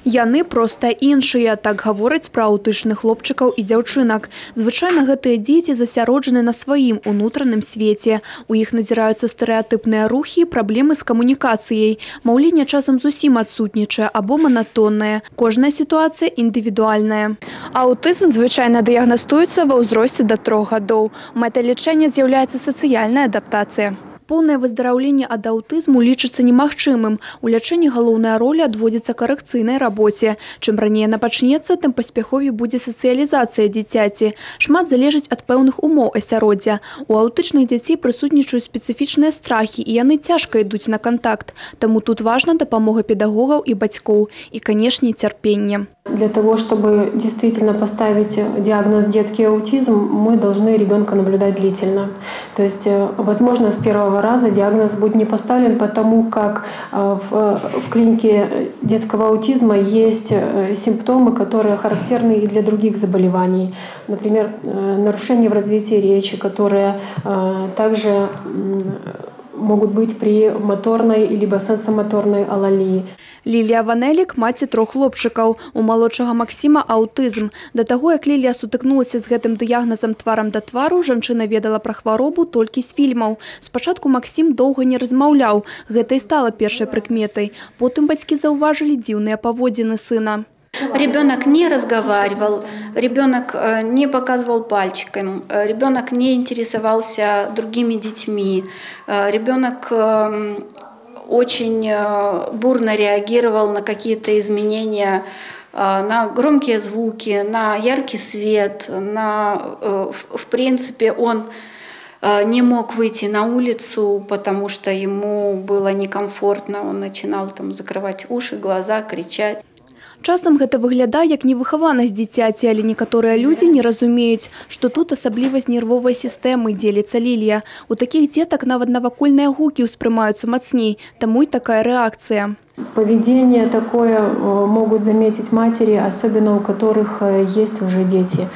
Яны проста іншыя, так гавораць пра аўтычных хлопчыкаў і дзяўчынак. Звычайна гэтыя дзеці засяроджаны на сваім унутраным свеце. У іх назіраюцца стэрэатыпныя рухі, праблемы з камунікацыяй. Маўленне часам зусім адсутнічае або манатоннае. Кожная сітуацыя індывідуальная. Аўтызм звычайна дыягнастуецца ва ўзросце да 3 гадоў. Мэтай лячэння з'яўляецца сацыяльная адаптацыя. Поўнае выздараўленне ад аўтызму лічыцца немагчымым. У лячэнні галоўная роля адводзіцца карэкцыйнай рабоце. Чым раней яна пачнецца, тым паспяховей будзе сацыялізацыя дзіцяці. Шмат залежыць ад пэўных умоў асяроддзя. У аўтычных дзяцей прысутнічаюць спецыфічныя страхі, і яны цяжка ідуць на кантакт. Таму тут важна дапамога педагогаў і бацькоў. І, канешне, цярпенне. Для того, чтобы действительно поставить диагноз детский аутизм, мы должны ребенка наблюдать длительно. То есть, возможно, с первого раза диагноз будет не поставлен, потому как в клинике детского аутизма есть симптомы, которые характерны и для других заболеваний. Например, нарушения в развитии речи, которые также могут быть при моторной либо сенсомоторной алалии. Лілія Ванелік – маці 3 хлопчыкаў. У малодшага Максіма аўтызм. Да таго, як Лілія сутыкнулася з гэтым дыягназам тварам да твару, жанчына ведала пра хваробу толькі з фільмаў. Спачатку Максім доўга не размаўляў. Гэта і стала першай прыкметай. Потым бацькі заўважылі дзіўныя паводзіны сына. Ребенок не разговаривал, ребенок не показывал пальчиком, ребенок не интересовался другими детьми, ребенок очень бурно реагировал на какие-то изменения, на громкие звуки, на яркий свет, в принципе, он не мог выйти на улицу, потому что ему было некомфортно, он начинал там закрывать уши, глаза, кричать. Часам гэта выглядае як невыхаванасць дзіцяці, але некаторыя людзі не разумеюць, што тут асаблівасць нервовай сістэмы, дзеліцца Лілія. У такіх дзетак нават навакольныя гукі ўспрымаюцца мацней, таму і такая рэакцыя. Поведение такое могут заметить матери, особенно у которых есть уже дети,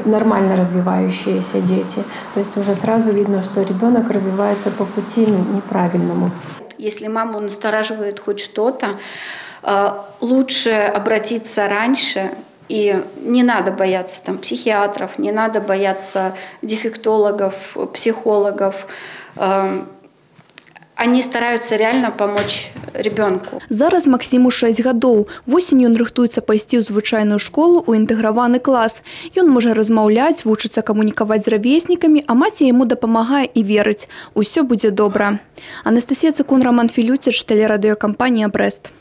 нормально развивающиеся дети. То есть уже сразу видно, что ребенок развивается по пути неправильному. Если маму настораживает хоть что-то, лучше обратиться раньше, и не надо бояться там психиатров, не надо бояться дефектологов, психологов. Они стараются реально помочь ребенку. Зараз Максиму 6 гадоў. Восенню ён рыхтуецца пайсці ў звычайную школу ў інтэграваны клас. Ён можа размаўляць, вучыцца камунікаваць з равеснікамі, а маці яму дапамагае і верыць. Усё будзе добра. Анастасія Цыкун, Роман Філюціч, тэлерадыёкампанія «Брэст».